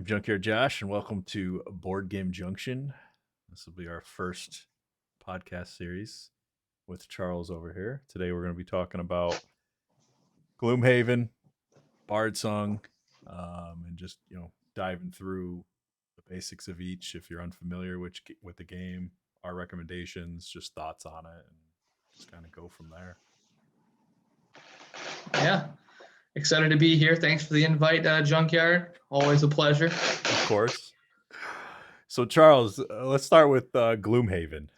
I'm Junkyard Josh, and welcome to Board Game Junction. This will be our first podcast series with Charles over here. Today, we're going to be talking about Gloomhaven, Bardsung, and just diving through the basics of each. If you're unfamiliar with the game, our recommendations, just thoughts on it, and just kind of go from there. Yeah, excited to be here. Thanks for the invite, Junkyard. Always a pleasure. Of course. So Charles, let's start with Gloomhaven.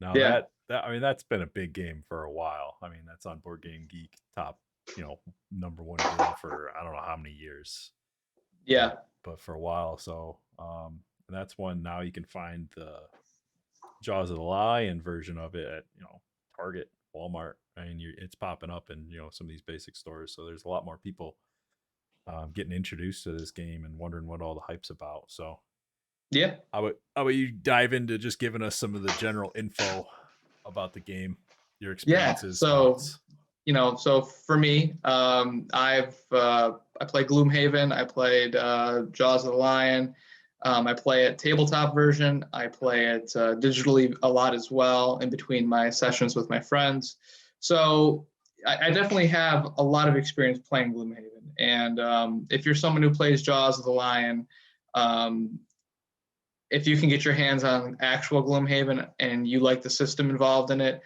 Now Yeah. that's been a big game for a while. I mean, that's on Board Game Geek top, number one game for I don't know how many years. Yeah. But for a while. So that's one now you can find the Jaws of the Lion version of it at Target, Walmart. I mean, it's popping up in some of these basic stores. So there's a lot more people getting introduced to this game and wondering what all the hype's about. So. Yeah. How about you dive into just giving us some of the general info about the game, your experiences? Yeah. So, thoughts? So for me, I played Gloomhaven. I played Jaws of the Lion. I play it tabletop version. I play it digitally a lot as well in between my sessions with my friends. So I definitely have a lot of experience playing Gloomhaven. And if you're someone who plays Jaws of the Lion, if you can get your hands on actual Gloomhaven and you like the system involved in it,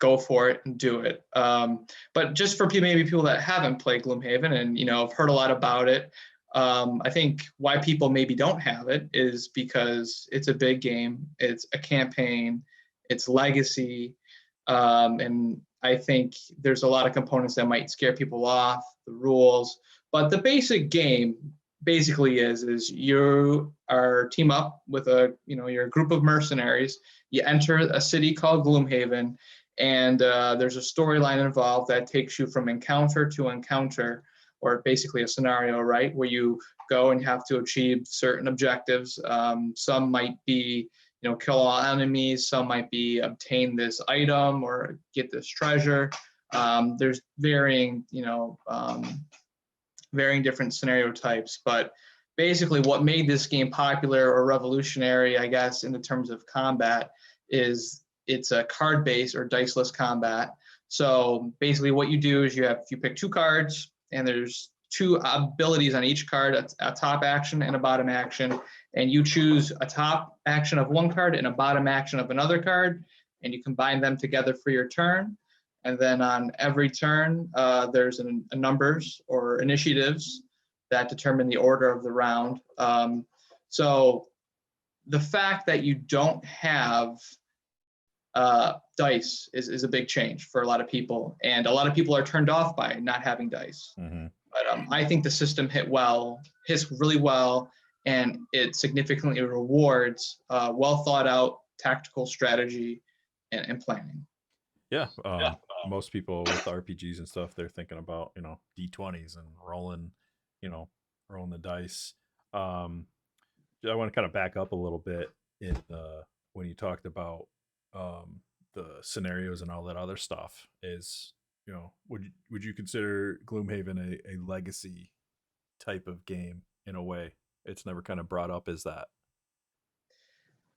go for it and do it. But just for maybe people that haven't played Gloomhaven and have heard a lot about it, I think why people maybe don't have it is because it's a big game, it's a campaign, it's legacy, and I think there's a lot of components that might scare people off, the rules, but the basic game basically is you are team up with you're a group of mercenaries. You enter a city called Gloomhaven, and there's a storyline involved that takes you from encounter to encounter, or basically a scenario, right, where you go and you have to achieve certain objectives. Some might be kill all enemies. Some might be obtain this item or get this treasure. There's varying different scenario types, but basically what made this game popular or revolutionary, I guess, in the terms of combat is it's a card-based or diceless combat. So basically what you do is you pick two cards, and there's two abilities on each card, a top action and a bottom action, and you choose a top action of one card and a bottom action of another card, and you combine them together for your turn. And then on every turn, there's a numbers or initiatives that determine the order of the round. So the fact that you don't have dice is a big change for a lot of people. And a lot of people are turned off by not having dice. Mm-hmm. But I think the system hits really well, and it significantly rewards well thought out tactical strategy and planning. Yeah. Most people with RPGs and stuff, they're thinking about D20s and rolling the dice. I want to kind of back up a little bit in when you talked about the scenarios and all that other stuff. Is would you consider Gloomhaven a legacy type of game in a way? It's never kind of brought up as that.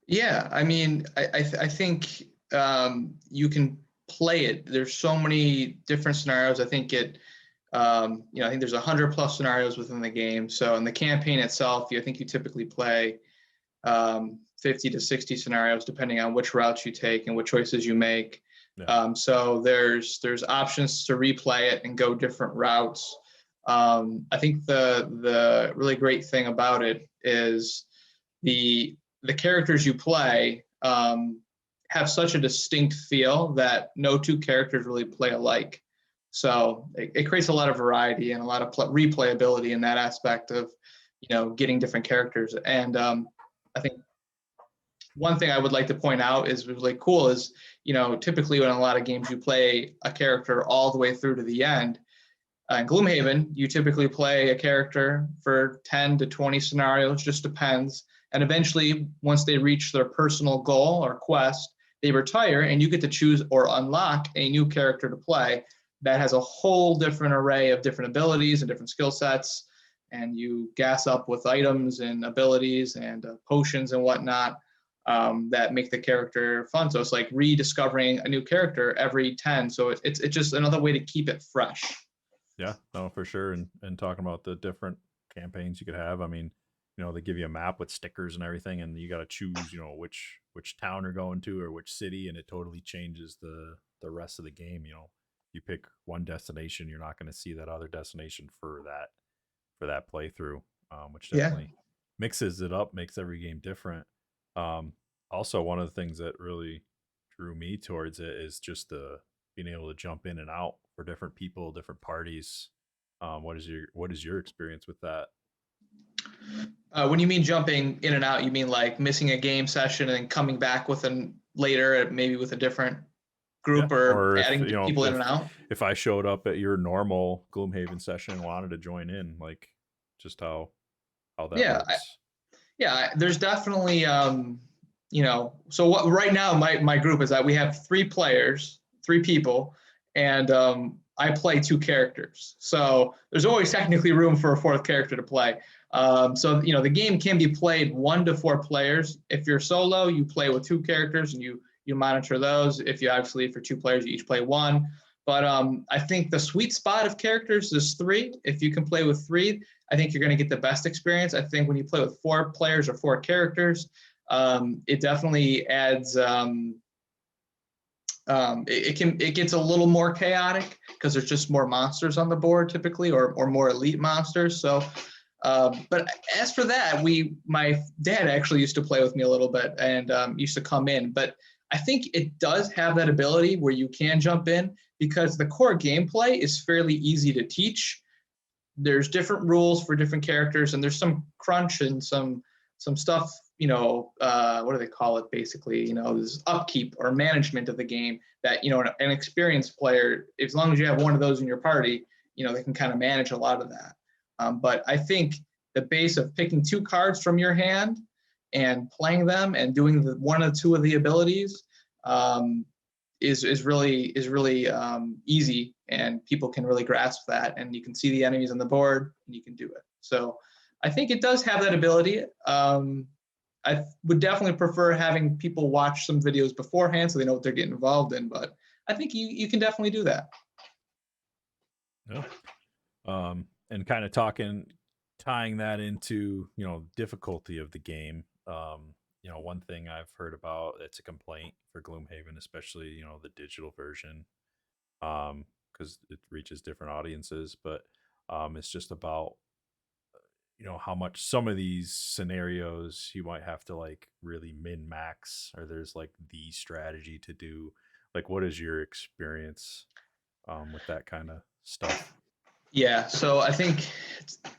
Yeah, I mean, I think you can play it. There's so many different scenarios. I think I think there's 100+ scenarios within the game. So in the campaign itself, I think you typically play 50 to 60 scenarios, depending on which routes you take and what choices you make. Yeah. So there's options to replay it and go different routes. I think the really great thing about it is the characters you play have such a distinct feel that no two characters really play alike. So it creates a lot of variety and a lot of replayability in that aspect of, getting different characters. And I think one thing I would like to point out is really cool is, typically when a lot of games you play a character all the way through to the end. In Gloomhaven, you typically play a character for 10 to 20 scenarios, just depends. And eventually, once they reach their personal goal or quest, they retire, and you get to choose or unlock a new character to play that has a whole different array of different abilities and different skill sets. and you gas up with items and abilities and potions and whatnot that make the character fun. So it's like rediscovering a new character every 10. So it's just another way to keep it fresh. Yeah, no, for sure. And talking about the different campaigns you could have, I mean, they give you a map with stickers and everything, and you got to choose, which town you're going to or which city, and it totally changes the rest of the game. You pick one destination, you're not going to see that other destination for that playthrough, which definitely mixes it up, makes every game different. Also, one of the things that really drew me towards it is just the being able to jump in and out for different people, different parties. What is your experience with that? When you mean jumping in and out, you mean like missing a game session and then coming back later, maybe with a different group, or adding people in and out? If I showed up at your normal Gloomhaven session and wanted to join in, like just how that works. There's definitely so what right now my group is that we have 3 people, and I play 2 characters. So there's always technically room for a 4th character to play. So the game can be played 1 to 4 players. If you're solo, you play with 2 characters and you monitor those. If you obviously for 2 players, you each play 1. But I think the sweet spot of characters is 3. If you can play with 3, I think you're going to get the best experience. I think when you play with 4 players or 4 characters, it definitely adds. It gets a little more chaotic because there's just more monsters on the board typically, or more elite monsters. So, but as for that, my dad actually used to play with me a little bit and used to come in. But I think it does have that ability where you can jump in because the core gameplay is fairly easy to teach. There's different rules for different characters, and there's some crunch and some stuff, what do they call it basically? There's upkeep or management of the game that, an experienced player, as long as you have one of those in your party, they can kind of manage a lot of that. But I think the base of picking 2 cards from your hand and playing them and doing one or 2 of the abilities is really easy, and people can really grasp that, and you can see the enemies on the board and you can do it. So I think it does have that ability. I would definitely prefer having people watch some videos beforehand so they know what they're getting involved in, but I think you can definitely do that. Yeah. And kind of tying that into, difficulty of the game. One thing I've heard about, it's a complaint for Gloomhaven, especially, the digital version, because it reaches different audiences, but it's just about, how much some of these scenarios you might have to like really min max, or there's like the strategy to do. Like, what is your experience with that kind of stuff? Yeah, so I think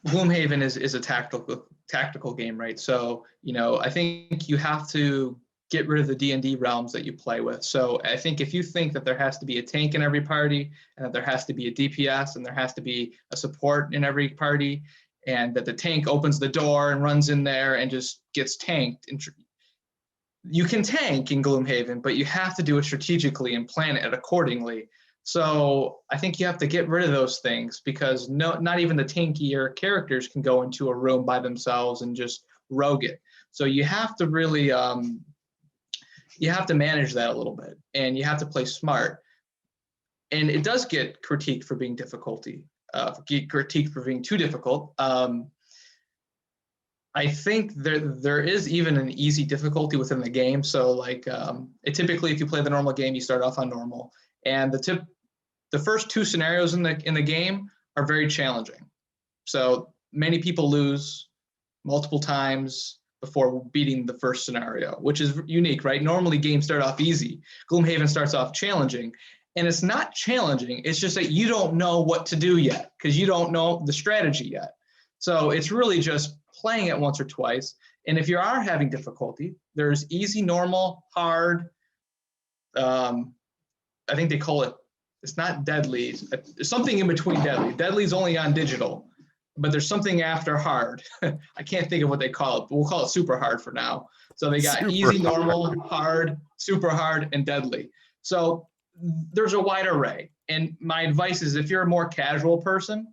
Gloomhaven is a tactical game, right? So I think you have to get rid of the D&D realms that you play with. So I think if you think that there has to be a tank in every party, and that there has to be a DPS, and there has to be a support in every party, and that the tank opens the door and runs in there and just gets tanked. You can tank in Gloomhaven, but you have to do it strategically and plan it accordingly. So I think you have to get rid of those things, because not even the tankier characters can go into a room by themselves and just rogue it. So you have to really you have to manage that a little bit, and you have to play smart. And it does get critiqued for being critiqued for being too difficult. I think there is even an easy difficulty within the game. So like typically, if you play the normal game, you start off on normal, and the first 2 scenarios in the game are very challenging. So many people lose multiple times before beating the first scenario, which is unique, right? Normally games start off easy. Gloomhaven starts off challenging, and it's not challenging. It's just that you don't know what to do yet because you don't know the strategy yet. So it's really just playing it once or twice. And if you are having difficulty, there's easy, normal, hard. I think they call it, it's not deadly. There's something in between deadly. Deadly's only on digital, but there's something after hard. I can't think of what they call it, but we'll call it super hard for now. So they got easy, normal, hard, super hard, and deadly. So there's a wide array. And my advice is, if you're a more casual person,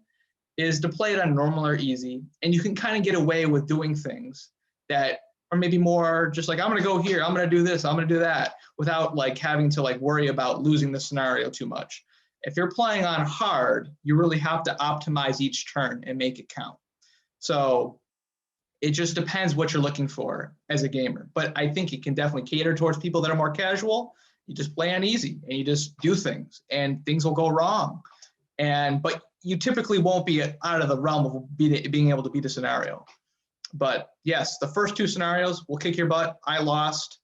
is to play it on normal or easy, and you can kind of get away with doing things that are maybe more just like, I'm going to go here, I'm going to do this, I'm going to do that, without like having to like worry about losing the scenario too much. If you're playing on hard, you really have to optimize each turn and make it count. So it just depends what you're looking for as a gamer. But I think it can definitely cater towards people that are more casual. You just play on easy and you just do things, and things will go wrong. But you typically won't be out of the realm of being able to beat a scenario. But yes, the first 2 scenarios will kick your butt. I lost.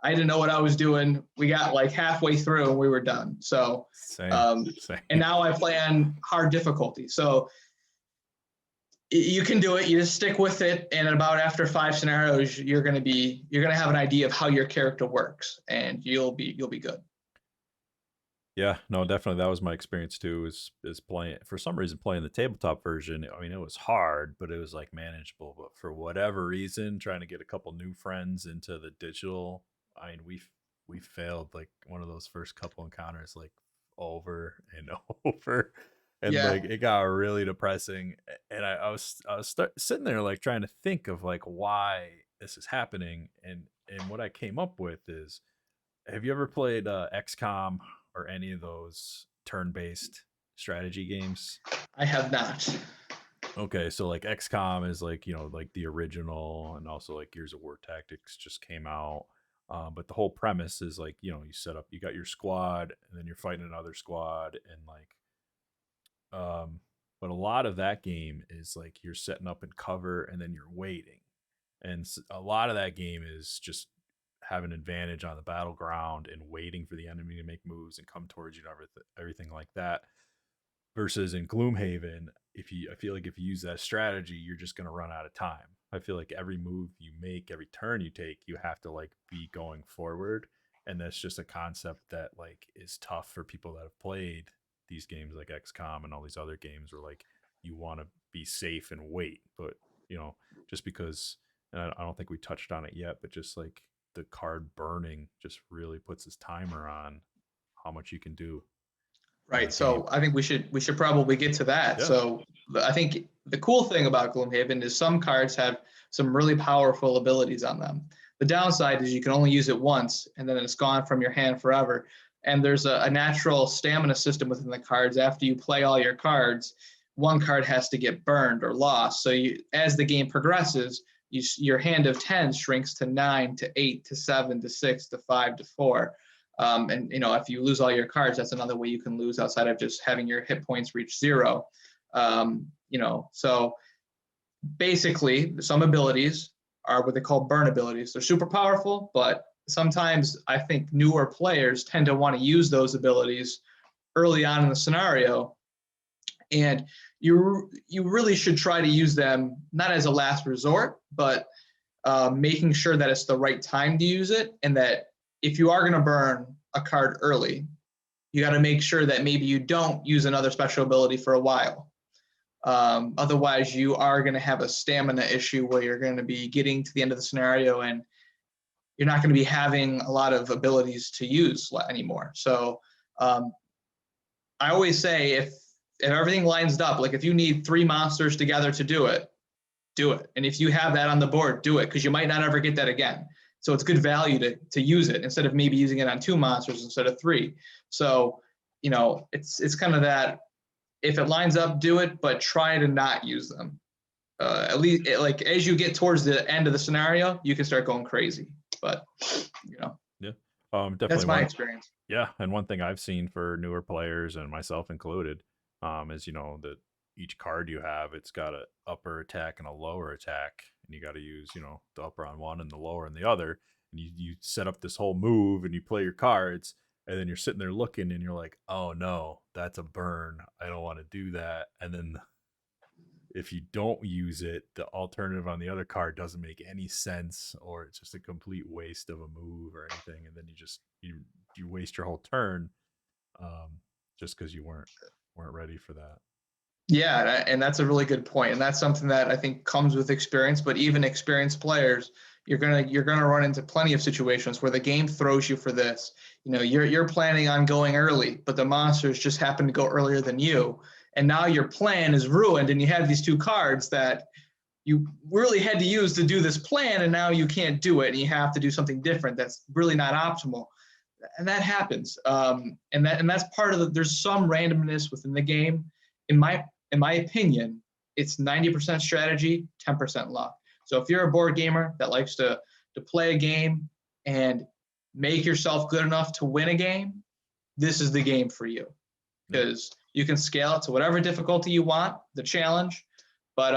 I didn't know what I was doing. We got like halfway through and we were done. So, Same. And now I play on hard difficulty. So you can do it. You just stick with it. And about after 5 scenarios, you're going to have an idea of how your character works, and you'll be good. Yeah, no, definitely. That was my experience too, is playing, for some reason, playing the tabletop version. I mean, it was hard, but it was like manageable. But for whatever reason, trying to get a couple new friends into the digital, I mean, we failed like one of those first couple encounters like over and over. And Yeah. like it got really depressing. And I was sitting there like trying to think of like why this is happening. And what I came up with is, have you ever played XCOM or any of those turn-based strategy games? I have not. Okay, so like XCOM is like, like the original, and also like Gears of War Tactics just came out. But the whole premise is like, you got your squad, and then you're fighting another squad, and like, but a lot of that game is like you're setting up in cover and then you're waiting. And a lot of that game is just have an advantage on the battleground and waiting for the enemy to make moves and come towards you and everything like that. Versus in Gloomhaven, I feel like if you use that strategy, you're just going to run out of time. I feel like every move you make, every turn you take, you have to like be going forward. And that's just a concept that like is tough for people that have played these games like XCOM and all these other games where like you want to be safe and wait. But, just because, and I don't think we touched on it yet, but just like the card burning just really puts this timer on how much you can do. Right. So I think we should probably get to that. Yeah. So I think the cool thing about Gloomhaven is some cards have some really powerful abilities on them. The downside is you can only use it once, and then it's gone from your hand forever. And there's a natural stamina system within the cards. After you play all your cards, one card has to get burned or lost. So as the game progresses, your hand of 10 shrinks to 9 to 8 to 7 to 6 to 5 to 4. And if you lose all your cards, that's another way you can lose outside of just having your hit points reach 0. So basically some abilities are what they call burn abilities. They're super powerful, but sometimes I think newer players tend to want to use those abilities early on in the scenario. And you really should try to use them not as a last resort, but making sure that it's the right time to use it, and that if you are going to burn a card early, you got to make sure that maybe you don't use another special ability for a while. Otherwise, you are going to have a stamina issue where you're going to be getting to the end of the scenario and you're not going to be having a lot of abilities to use anymore. So I always say if everything lines up, like if you need 3 monsters together to do it. And if you have that on the board, do it, because you might not ever get that again. So it's good value to use it instead of maybe using it on 2 monsters instead of 3. So, it's kind of that, if it lines up, do it, but try to not use them. At least like as you get towards the end of the scenario, you can start going crazy. But, Yeah. Definitely that's my experience. Yeah. And one thing I've seen for newer players, and myself included, is, that each card you have, it's got an upper attack and a lower attack, and you got to use, the upper on one and the lower on the other. And you set up this whole move and you play your cards, and then you're sitting there looking and you're like, oh no, that's a burn. I don't want to do that. And then if you don't use it, the alternative on the other card doesn't make any sense, or it's just a complete waste of a move or anything. And then you waste your whole turn just because you weren't ready for that. Yeah, and that's a really good point, and that's something that I think comes with experience. But even experienced players, you're gonna run into plenty of situations where the game throws you for this. You're planning on going early, but the monsters just happen to go earlier than you, and now your plan is ruined, and you have these 2 cards that you really had to use to do this plan, and now you can't do it, and you have to do something different that's really not optimal. And that happens. And that's part of there's some randomness within the game. In my opinion, it's 90% strategy, 10% luck. So if you're a board gamer that likes to play a game and make yourself good enough to win a game, this is the game for you, because you can scale it to whatever difficulty you want, the challenge. But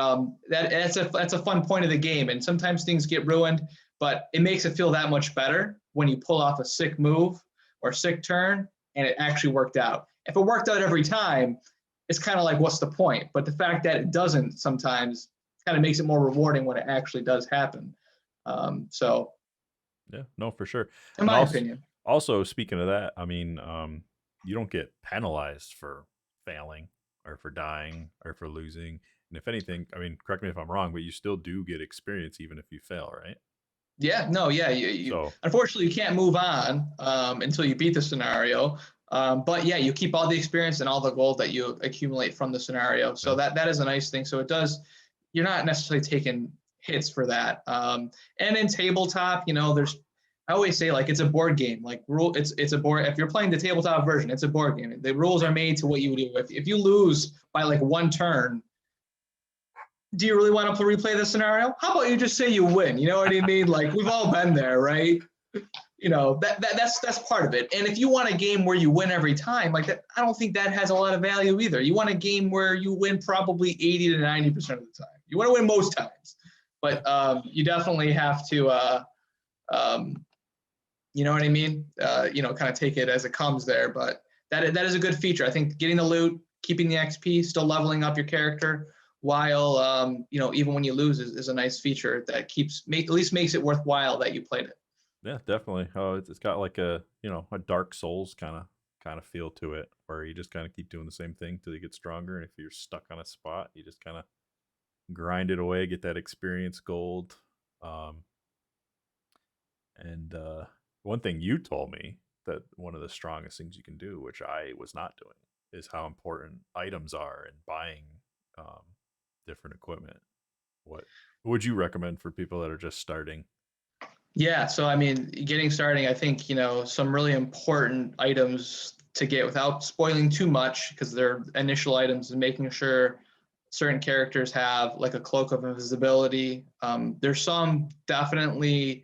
that's a fun point of the game. And sometimes things get ruined, but it makes it feel that much better when you pull off a sick move or sick turn and it actually worked out. If it worked out every time, it's kind of like, what's the point? But the fact that it doesn't sometimes kind of makes it more rewarding when it actually does happen. So yeah, no, for sure. In my opinion. Also, speaking of that, I mean, you don't get penalized for failing or for dying or for losing. And if anything, I mean, correct me if I'm wrong, but you still do get experience even if you fail, right? Yeah, no, yeah. Unfortunately, you can't move on until you beat the scenario. But yeah, you keep all the experience and all the gold that you accumulate from the scenario. So that is a nice thing. So you're not necessarily taking hits for that. And in tabletop, I always say, like, it's a board game. Like, it's a board. If you're playing the tabletop version, it's a board game. The rules are made to what you do. If you lose by like 1 turn, do you really want to replay the scenario? How about you just say you win? You know what I mean? Like, we've all been there, right? That's part of it. And if you want a game where you win every time, like that, I don't think that has a lot of value either. You want a game where you win probably 80 to 90% of the time. You want to win most times, but you definitely have to, you know what I mean? Kind of take it as it comes there. But that is a good feature. I think getting the loot, keeping the XP, still leveling up your character, while even when you lose is a nice feature that at least makes it worthwhile that you played it. Yeah, definitely. Oh, it's got like a Dark Souls kind of feel to it, where you just kind of keep doing the same thing till you get stronger, and if you're stuck on a spot, you just kind of grind it away, get that experience gold. And one thing you told me that one of the strongest things you can do, which I was not doing, is how important items are in buying different equipment. What would you recommend for people that are just starting? Yeah, so I mean, getting starting, I think, some really important items to get without spoiling too much, because they're initial items, and making sure certain characters have like a cloak of invisibility. There's some definitely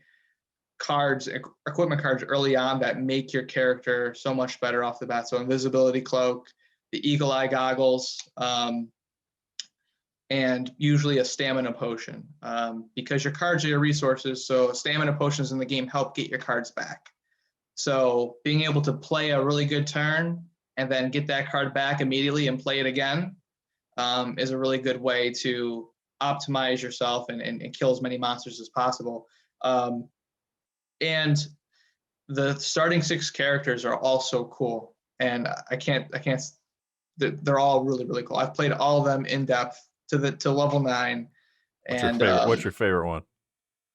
equipment cards early on that make your character so much better off the bat. So invisibility cloak, the eagle eye goggles, and usually a stamina potion, because your cards are your resources. So stamina potions in the game help get your cards back. So being able to play a really good turn and then get that card back immediately and play it again is a really good way to optimize yourself and kill as many monsters as possible. And the starting 6 characters are also cool. And they're all really, really cool. I've played all of them in depth to level 9. What's your favorite one?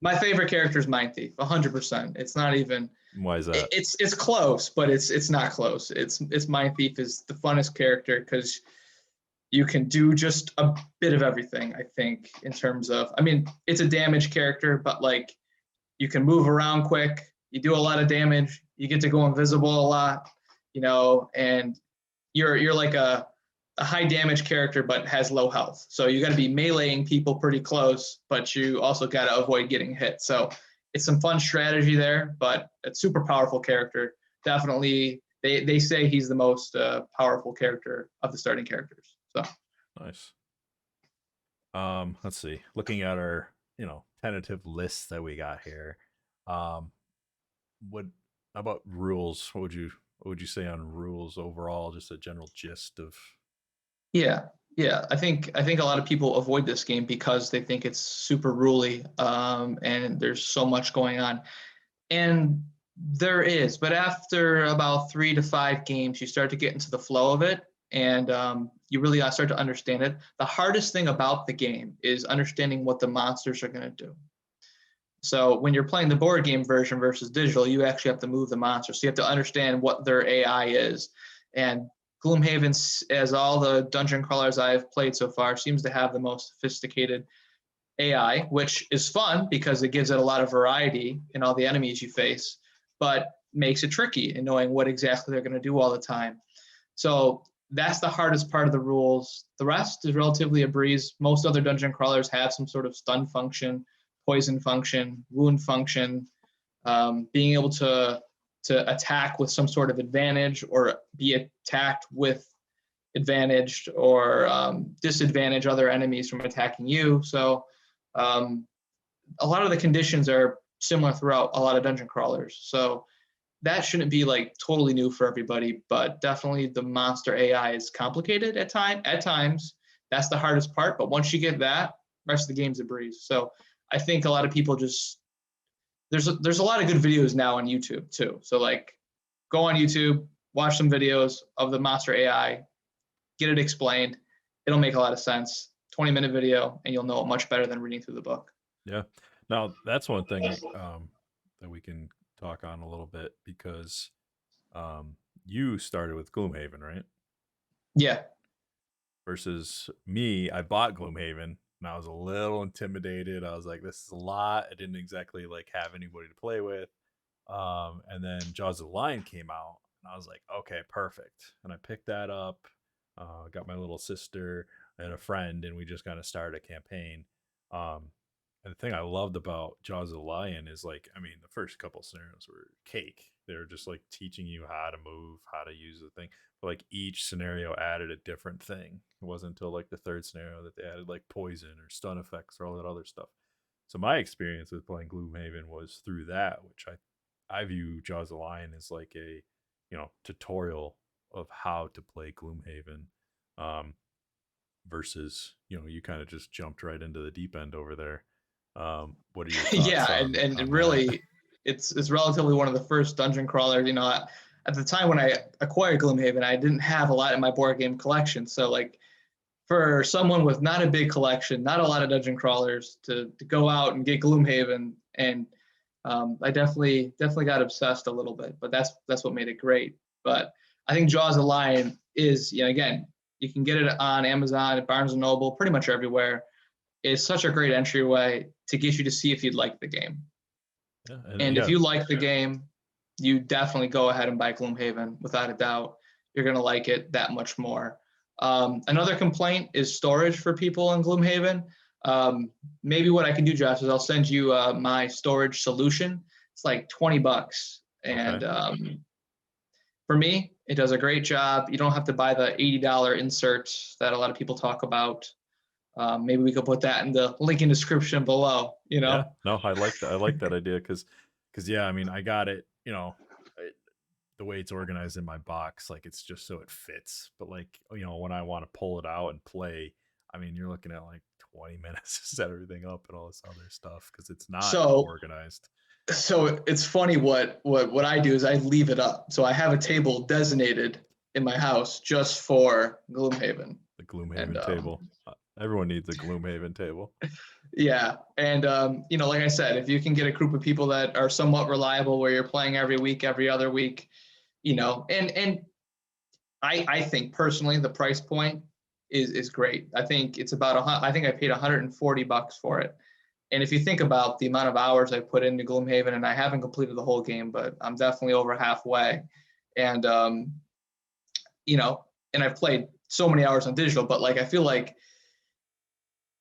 My favorite character is Mind Thief, 100%. It's not even. Why is that? It's close, but it's not close. It's Mind Thief is the funnest character, because you can do just a bit of everything. I think, in terms of, I mean, it's a damage character, but like, you can move around quick. You do a lot of damage. You get to go invisible a lot, and you're like a high damage character, but has low health. So you got to be meleeing people pretty close, but you also got to avoid getting hit. So it's some fun strategy there, but it's super powerful character. Definitely, they say he's the most powerful character of the starting characters. So nice. Let's see. Looking at our tentative lists that we got here, what about rules? What would you say on rules overall? Just a general gist of. Yeah. I think a lot of people avoid this game because they think it's super ruly, and there's so much going on, and there is. But after about 3 to 5 games, you start to get into the flow of it, and you really start to understand it. The hardest thing about the game is understanding what the monsters are going to do. So when you're playing the board game version versus digital, you actually have to move the monsters. So you have to understand what their AI is. And Gloomhaven, as all the dungeon crawlers I've played so far, seems to have the most sophisticated AI, which is fun because it gives it a lot of variety in all the enemies you face, but makes it tricky in knowing what exactly they're going to do all the time. So that's the hardest part of the rules. The rest is relatively a breeze. Most other dungeon crawlers have some sort of stun function, poison function, wound function, being able to attack with some sort of advantage or be attacked with advantaged or disadvantage other enemies from attacking you. So a lot of the conditions are similar throughout a lot of dungeon crawlers. So that shouldn't be like totally new for everybody, but definitely the monster AI is complicated at times. That's the hardest part. But once you get that, the rest of the game's a breeze. So I think a lot of people just there's a lot of good videos now on YouTube too. So like go on YouTube, watch some videos of the monster AI, get it explained. It'll make a lot of sense. 20-minute video, and you'll know it much better than reading through the book. Yeah. Now that's one thing that we can talk on a little bit, because you started with Gloomhaven, right? Yeah. Versus me, I bought Gloomhaven and I was a little intimidated. I was like, this is a lot. I didn't exactly like have anybody to play with. And then Jaws of the Lion came out and I was like, okay, perfect. And I picked that up, got my little sister and a friend, and we just kind of started a campaign. And the thing I loved about Jaws of the Lion is, like, I mean, the first couple scenarios were cake. They were just like teaching you how to move, how to use the thing. But like each scenario added a different thing. It wasn't until like the third scenario that they added like poison or stun effects or all that other stuff. So my experience with playing Gloomhaven was through that, which I view Jaws of the Lion as like a, tutorial of how to play Gloomhaven, versus, you kind of just jumped right into the deep end over there. What are your thoughts Yeah, on and that? really, it's relatively one of the first dungeon crawlers. At the time when I acquired Gloomhaven, I didn't have a lot in my board game collection. So like for someone with not a big collection, not a lot of dungeon crawlers, to go out and get Gloomhaven, and I definitely got obsessed a little bit. But that's what made it great. But I think Jaws of the Lion is, again, you can get it on Amazon, at Barnes and Noble, pretty much everywhere. It's such a great entryway to get you to see if you'd like the game. Yeah, and if you like the game, you definitely go ahead and buy Gloomhaven without a doubt. You're going to like it that much more. Another complaint is storage for people in Gloomhaven. Maybe what I can do, Josh, is I'll send you my storage solution. It's like $20. And for me, it does a great job. You don't have to buy the $80 inserts that a lot of people talk about. Maybe we could put that in the link in description below. Yeah, no, I like that. I like that idea because yeah, I mean, I got it. The way it's organized in my box, like it's just so it fits. But like, when I want to pull it out and play, I mean, you're looking at like 20 minutes to set everything up and all this other stuff because it's not organized. So it's funny what I do is I leave it up. So I have a table designated in my house just for Gloomhaven. The Gloomhaven table. Everyone needs a Gloomhaven table. Yeah. And, like I said, if you can get a group of people that are somewhat reliable where you're playing every week, every other week, and I think personally the price point is great. I think it's about I think I paid $140 for it. And if you think about the amount of hours I put into Gloomhaven, and I haven't completed the whole game, but I'm definitely over halfway. And, and I've played so many hours on digital, but like, I feel like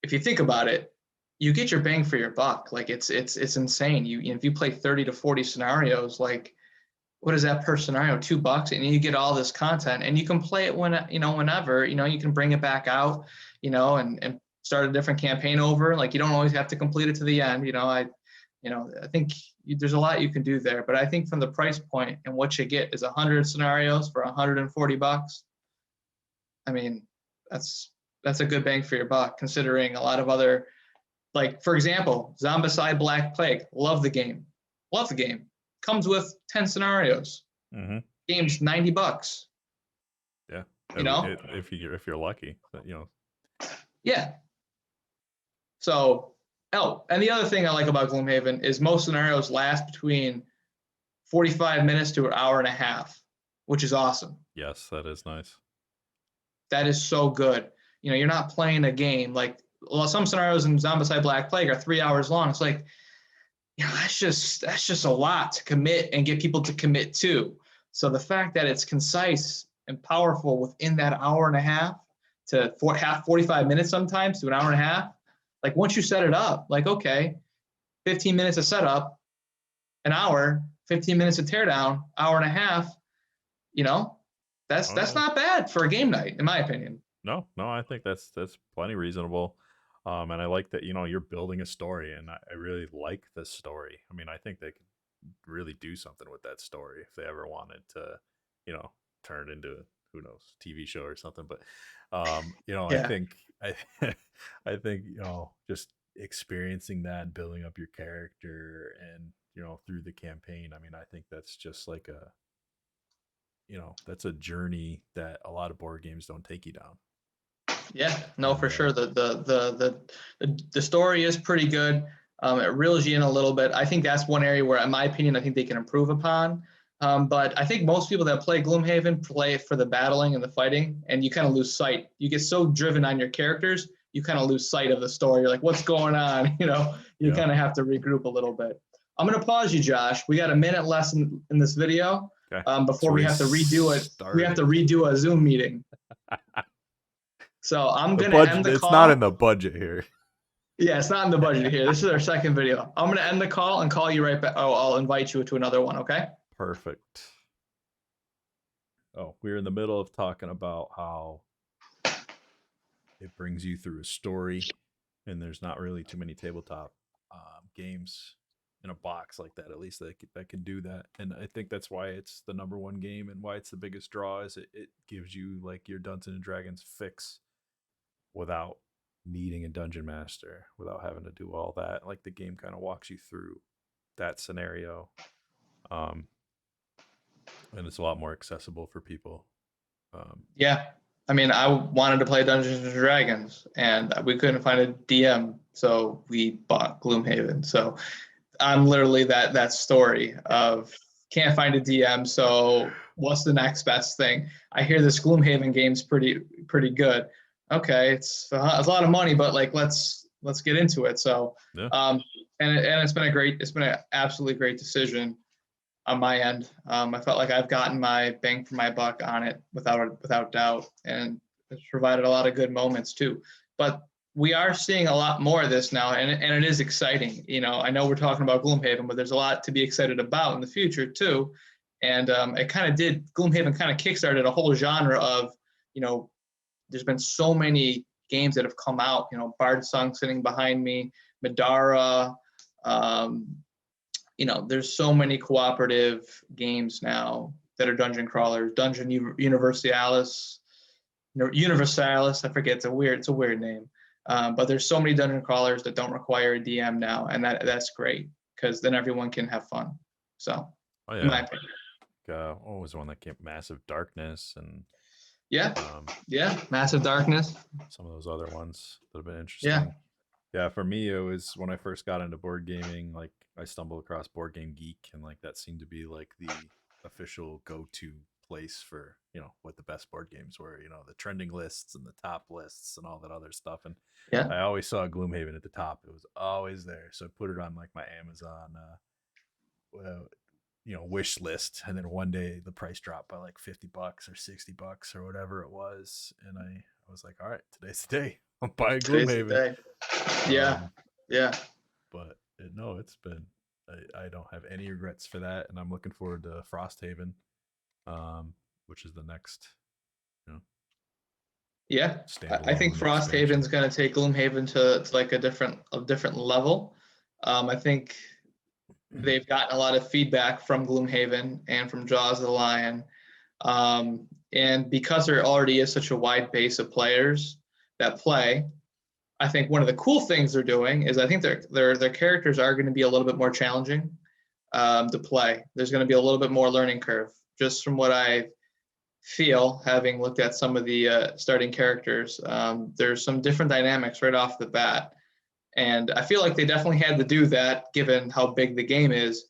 if you think about it, you get your bang for your buck. Like it's insane. If you play 30 to 40 scenarios, like what is that per scenario? $2, and you get all this content, and you can play it whenever, you can bring it back out, and start a different campaign over. Like you don't always have to complete it to the end. I think there's a lot you can do there, but I think from the price point and what you get is 100 scenarios for $140. I mean, that's a good bang for your buck, considering a lot of other, like, for example, Zombicide Black Plague. Love the game. Comes with 10 scenarios. Mm-hmm. Game's $90. Yeah. If you're lucky, but, Yeah. So, and the other thing I like about Gloomhaven is most scenarios last between 45 minutes to an hour and a half, which is awesome. Yes, that is nice. that is so good. You know, you're not playing a game like, well, some scenarios in Zombicide Black Plague are 3 hours long. It's like, you know, that's just a lot to commit and get people to commit to. So the fact that it's concise and powerful within that hour and a half to 45 minutes sometimes to an hour and a half, like once you set it up, like, okay, 15 minutes of setup, an hour, 15 minutes of teardown, hour and a half, you know, that's not bad for a game night, in my opinion. No, I think that's plenty reasonable. And I like that, you know, you're building a story, and I really like the story. I mean, I think they could really do something with that story if they ever wanted to, you know, turn it into, who knows, TV show or something. But you know, Yeah. I I think, you know, just experiencing that and building up your character and, you know, through the campaign. I mean, I think that's just like a, you know, that's a journey that a lot of board games don't take you down. Yeah, no, And for sure. The story is pretty good. It reels you in a little bit. I think that's one area where, in my opinion, I think they can improve upon. But I think most people that play Gloomhaven play it for the battling and the fighting, and you kind of lose sight. You get so driven on your characters, you kind of lose sight of the story. You're like, what's going on? You know, you kind of have to regroup a little bit. I'm going to pause you, Josh. We got a minute less in this video before we have to redo it. We have to redo a Zoom meeting. So I'm going to end the call. It's not in the budget here. Yeah, it's not in the budget here. This is our second video. I'm going to end the call and call you right back. Oh, I'll invite you to another one, okay? Perfect. Oh, we're in the middle of talking about how it brings you through a story, and there's not really too many tabletop games in a box like that, at least that can do that. And I think that's why it's the number one game and why it's the biggest draw, is it gives you like your Dungeons and Dragons fix without needing a dungeon master, without having to do all that. Like the game kind of walks you through that scenario, and it's a lot more accessible for people. Yeah, I mean, I wanted to play Dungeons and Dragons, and we couldn't find a DM, so we bought Gloomhaven. So I'm literally that story of can't find a DM, so what's the next best thing? I hear this Gloomhaven game's pretty good. Okay, it's a lot of money, but like let's get into it. So and it's been an absolutely great decision on my end. I felt like I've gotten my bang for my buck on it without doubt, and it's provided a lot of good moments too. But we are seeing a lot more of this now, and it is exciting. You know, I know we're talking about Gloomhaven, but there's a lot to be excited about in the future too. And Gloomhaven kind of kickstarted a whole genre of, you know, there's been so many games that have come out, you know, Bardsung sitting behind me, Madara, you know, there's so many cooperative games now that are dungeon crawlers, Dungeon Universalis, I forget, it's a weird name. But there's so many dungeon crawlers that don't require a DM now, and that's great, because then everyone can have fun. So, in my opinion. What was the one that came? Massive Darkness and Massive Darkness. Some of those other ones that have been interesting. Yeah, for me, it was when I first got into board gaming, like I stumbled across Board Game Geek, and like that seemed to be like the official go-to place for, you know, what the best board games were, you know, the trending lists and the top lists and all that other stuff. And I always saw Gloomhaven at the top. It was always there. So I put it on like my Amazon you know, wish list, and then one day the price dropped by like $50 or $60 or whatever it was, and I was like, all right, today's the day. I'm buying Gloomhaven. Yeah. But no, it's been, I don't have any regrets for that, and I'm looking forward to Frosthaven, which is the next, you know. Yeah, I think Frosthaven's going to take Gloomhaven to like a different level. I think they've gotten a lot of feedback from Gloomhaven and from Jaws of the Lion. And because there already is such a wide base of players that play, I think one of the cool things they're doing is I think their characters are going to be a little bit more challenging to play. There's going to be a little bit more learning curve, just from what I feel, having looked at some of the starting characters. There's some different dynamics right off the bat. And I feel like they definitely had to do that, given how big the game is.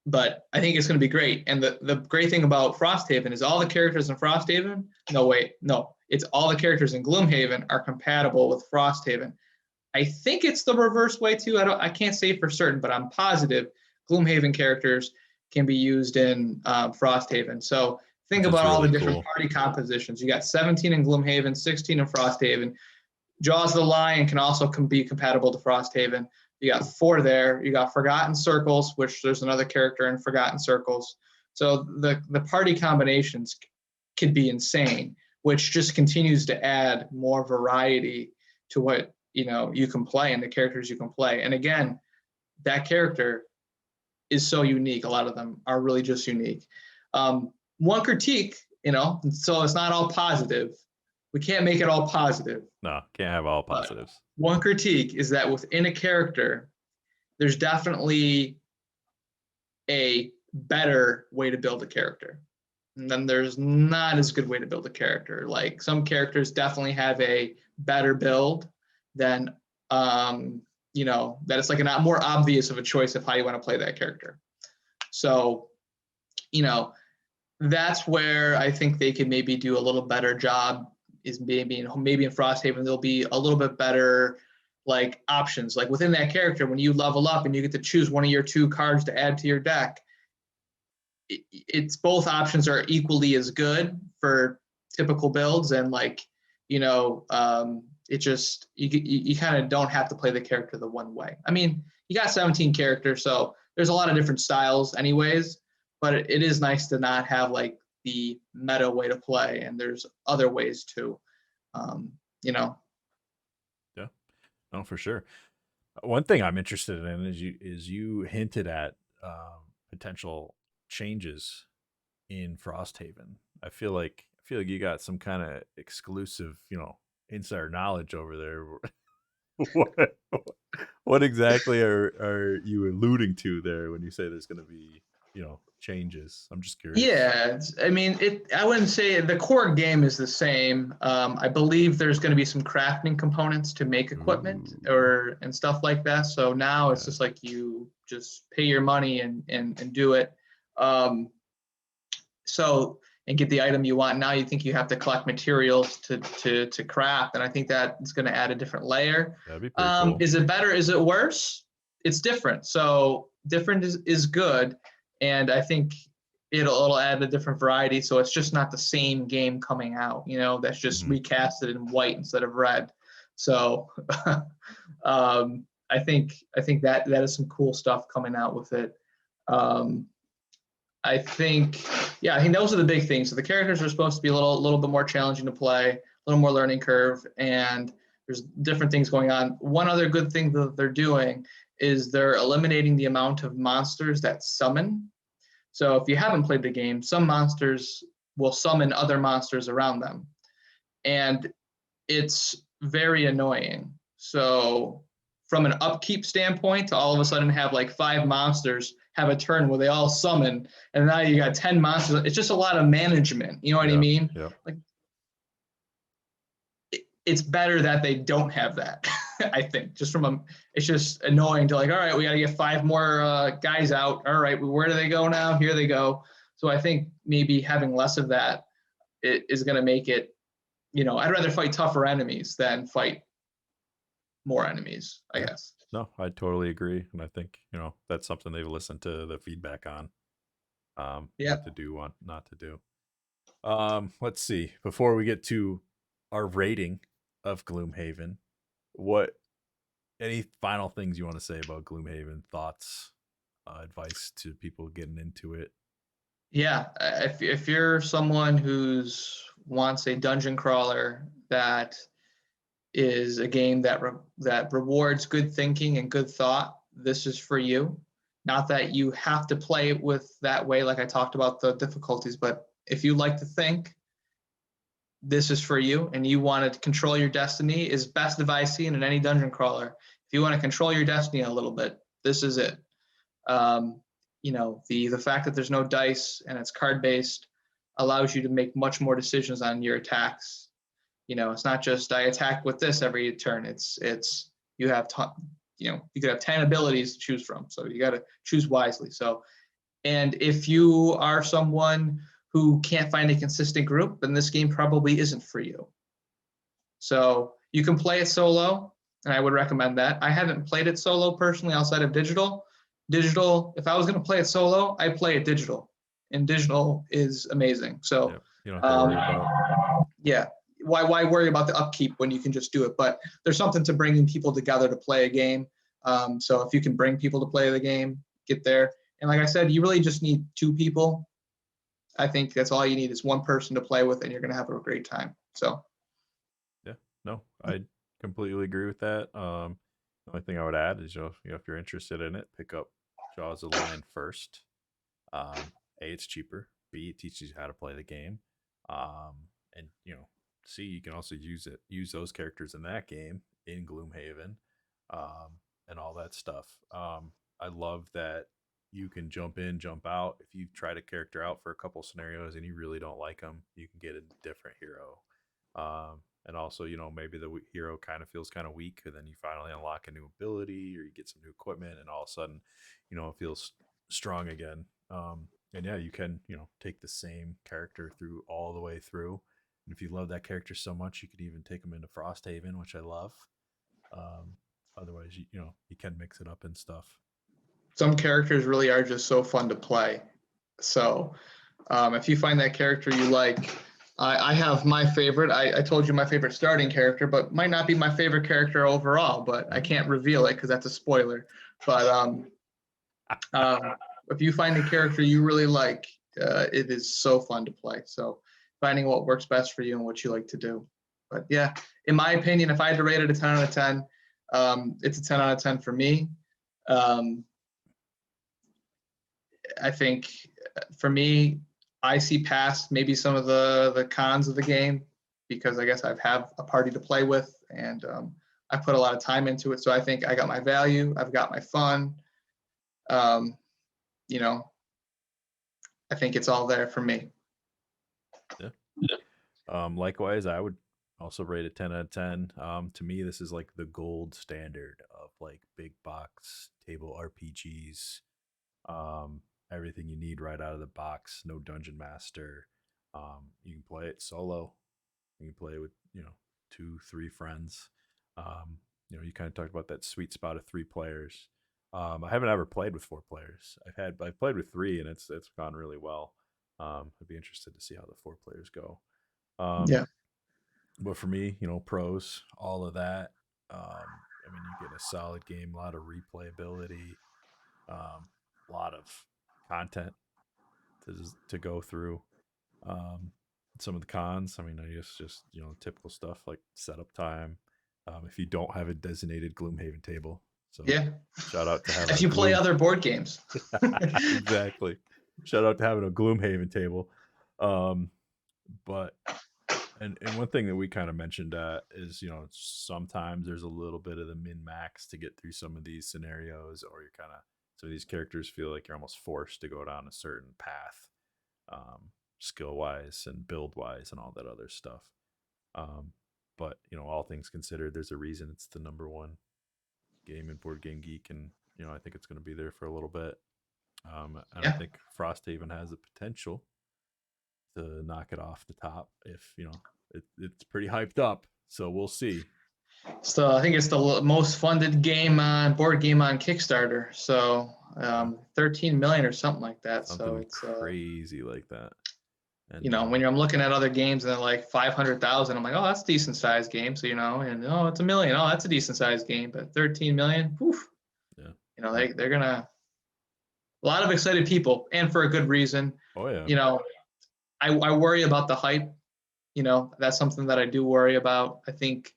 but I think it's going to be great. And the great thing about Frosthaven is all the characters in Frosthaven. No, wait, no, it's all the characters in Gloomhaven are compatible with Frosthaven. I think it's the reverse way too. I can't say for certain, but I'm positive Gloomhaven characters can be used in Frosthaven. So think Which is about all the really different cool. party compositions. You got 17 in Gloomhaven, 16 in Frosthaven. Jaws of the Lion can also be compatible to Frosthaven. You got 4 there. You got Forgotten Circles, which there's another character in Forgotten Circles. So the party combinations could be insane, which just continues to add more variety to what you can play and the characters you can play. And again, that character is so unique. A lot of them are really just unique. One critique, so it's not all positive. We can't make it all positive. No, can't have all positives. One critique is that within a character, there's definitely a better way to build a character. And then there's not as good way to build a character. Like some characters definitely have a better build than, that it's like a more obvious of a choice of how you want to play that character. So, that's where I think they could maybe do a little better job is maybe in Frosthaven, there'll be a little bit better like options. Like within that character, when you level up and you get to choose one of your 2 cards to add to your deck, it's both options are equally as good for typical builds. And it just, you kind of don't have to play the character the one way. I mean, you got 17 characters, so there's a lot of different styles anyways, but it is nice to not have like the meta way to play, and there's other ways too. Yeah, no, for sure. One thing I'm interested in is you hinted at potential changes in Frosthaven. I feel like you got some kind of exclusive, insider knowledge over there. what exactly are you alluding to there when you say there's going to be changes? I'm just curious. Yeah, I mean, I wouldn't say the core game is the same. I believe there's going to be some crafting components to make equipment and stuff like that. So now it's just like you just pay your money and do it. And get the item you want. Now you think you have to collect materials to craft, and I think that is going to add a different layer. That'd be pretty cool. Is it better? Is it worse? It's different. So different is good, and I think it'll add a different variety. So it's just not the same game coming out. That's just recasted in white instead of red. So I think that is some cool stuff coming out with it. I think those are the big things. So the characters are supposed to be a little bit more challenging to play, a little more learning curve, and there's different things going on. One other good thing that they're doing is they're eliminating the amount of monsters that summon. So if you haven't played the game, some monsters will summon other monsters around them, and it's very annoying. So from an upkeep standpoint, to all of a sudden have like 5 monsters have a turn where they all summon, and now you got 10 monsters. It's just a lot of management. You know what I mean? Yeah. Like, it's better that they don't have that. I think it's just annoying to like, all right, we got to get 5 more guys out. All right, where do they go now? Here they go. So I think maybe having less of that is going to make it, I'd rather fight tougher enemies than fight more enemies, I guess. No, I totally agree, and I think that's something they've listened to the feedback on. What to do, what not to do. Let's see. Before we get to our rating of Gloomhaven, any final things you want to say about Gloomhaven? Thoughts, advice to people getting into it? Yeah, if you're someone who's wants a dungeon crawler that is a game that rewards good thinking and good thought, this is for you. Not that you have to play it with that way, like I talked about the difficulties, but if you like to think, this is for you, and you want to control your destiny, is best advice seen in any dungeon crawler. If you want to control your destiny a little bit, this is it. The fact that there's no dice and it's card based allows you to make much more decisions on your attacks. It's not just I attack with this every turn. It's you have you could have 10 abilities to choose from, so you got to choose wisely. So And if you are someone who can't find a consistent group, then this game probably isn't for you. So you can play it solo, and I would recommend that. I haven't played it solo personally outside of digital. Digital, if I was going to play it solo, I'd play it digital, and digital is amazing. So Yep. You don't have to worry about. Yeah, why worry about the upkeep when you can just do it? But there's something to bringing people together to play a game. So if you can bring people to play the game, get there. And like I said, you really just need 2 people. I think that's all you need is 1 person to play with, and you're going to have a great time. So Yeah, no, I completely agree with that. The only thing I would add is, if you're interested in it, pick up Jaws of the Lion first. A, it's cheaper. B, it teaches you how to play the game. And C, you can also use those characters in that game in Gloomhaven, and all that stuff. I love that you can jump in, jump out. If you tried a character out for a couple scenarios and you really don't like them, you can get a different hero. And also, maybe the hero kind of feels kind of weak, and then you finally unlock a new ability or you get some new equipment, and all of a sudden, it feels strong again. And yeah, you can, take the same character through all the way through. And if you love that character so much, you could even take them into Frosthaven, which I love. Otherwise, you can mix it up and stuff. some characters really are just so fun to play. So if you find that character you like, I have my favorite. I told you my favorite starting character, but might not be my favorite character overall. But I can't reveal it because that's a spoiler. But if you find a character you really like, it is so fun to play. So finding what works best for you and what you like to do. But yeah, in my opinion, if I had to rate it a 10 out of 10, it's a 10 out of 10 for me. I think for me, I see past maybe some of the cons of the game because I guess I've have a party to play with, and I put a lot of time into it. So I think I got my value, I've got my fun. You know, I think it's all there for me. Yeah. Likewise, I would also rate it 10 out of 10. To me, this is like the gold standard of like big box table RPGs. Everything you need right out of the box. No dungeon master. You can play it solo. You can play with 2, 3 friends. You kind of talked about that sweet spot of 3 players. I haven't ever played with 4 players. I've played with 3, and it's gone really well. I'd be interested to see how the 4 players go. Yeah. But for me, pros, all of that. I mean, you get a solid game, a lot of replayability, a lot of content to go through. Um, some of the cons, I mean, I guess just typical stuff like setup time. If you don't have a designated Gloomhaven table, so Yeah. shout out to having If a you play other board games. exactly. Shout out to having a Gloomhaven table. But and one thing that we kind of mentioned is sometimes there's a little bit of the min max to get through some of these scenarios, or you're kind of so these characters feel like you're almost forced to go down a certain path, skill wise and build wise and all that other stuff. But all things considered, there's a reason it's the #1 game in Board Game Geek, and I think it's going to be there for a little bit. And Yeah. I think Frosthaven has the potential to knock it off the top if it's pretty hyped up. So we'll see. So I think it's the most funded game on board game on Kickstarter. So 13 million or something like that. Something so it's crazy like that. And when I'm looking at other games and they're like 500,000, I'm like, oh, that's a decent sized game. So and it's $1 million. Oh, that's a decent sized game. But 13 million, poof. Yeah. They're gonna a lot of excited people, and for a good reason. Oh yeah. I worry about the hype. That's something that I do worry about. I think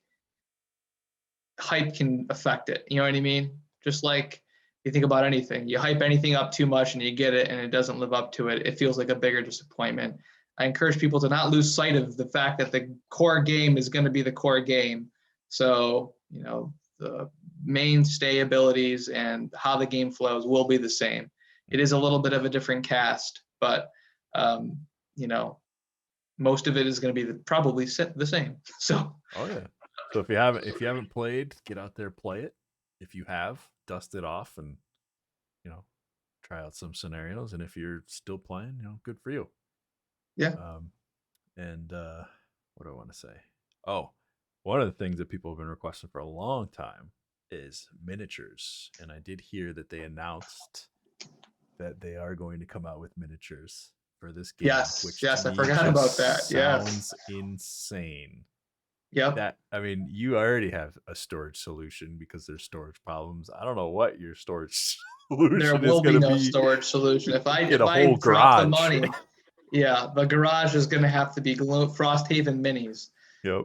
hype can affect it. You know what I mean? Just like you think about anything, you hype anything up too much and you get it and it doesn't live up to it. It feels like a bigger disappointment. I encourage people to not lose sight of the fact that the core game is going to be the core game. So, the mainstay abilities and how the game flows will be the same. It is a little bit of a different cast, but, most of it is going to be probably the same. So, oh yeah. So if you haven't played, get out there, play it. If you have, dust it off and try out some scenarios, and if you're still playing, good for you. Yeah. And what do I want to say? Oh, one of the things that people have been requesting for a long time is miniatures, and I did hear that they announced that they are going to come out with miniatures for this game, Yes. which Yes. to I me forgot just about that. Yeah. sounds insane. Yep. That, I mean, you already have a storage solution because there's storage problems. I don't know what your storage solution There is will be going to no be storage solution. If I in a whole drop the garage. money, yeah, the garage is going to have to be Frosthaven minis. Yep.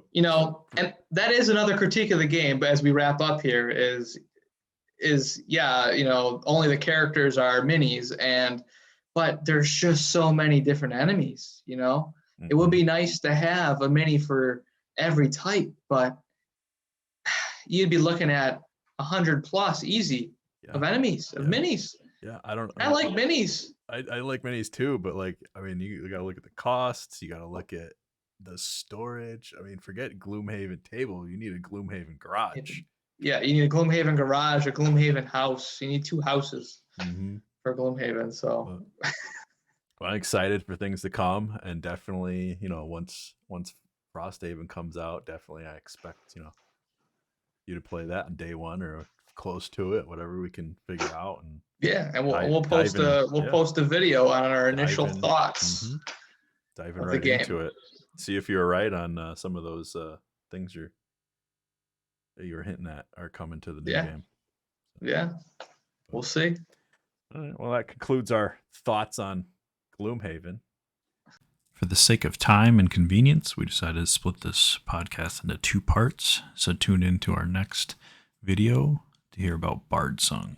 And that is another critique of the game. But as we wrap up here, is only the characters are minis, but there's just so many different enemies. It would be nice to have a mini for every type, but you'd be looking at 100 plus easy of enemies, of minis. Yeah, I like minis. I like minis too, but you got to look at the costs. You got to look at the storage. I mean, forget Gloomhaven Table. You need a Gloomhaven garage. Yeah, you need a Gloomhaven garage, a Gloomhaven house. You need 2 houses for Gloomhaven. So, well, I'm excited for things to come, and definitely, once Frosthaven comes out, definitely I expect you to play that on day 1 or close to it, whatever we can figure out. And we'll post a video on our initial thoughts. Diving right into it. See if you're right on some of those things that you were hinting at are coming to the new game. Yeah, we'll see. All right. Well, that concludes our thoughts on Gloomhaven. For the sake of time and convenience, we decided to split this podcast into 2 parts. So tune in to our next video to hear about Bardsung.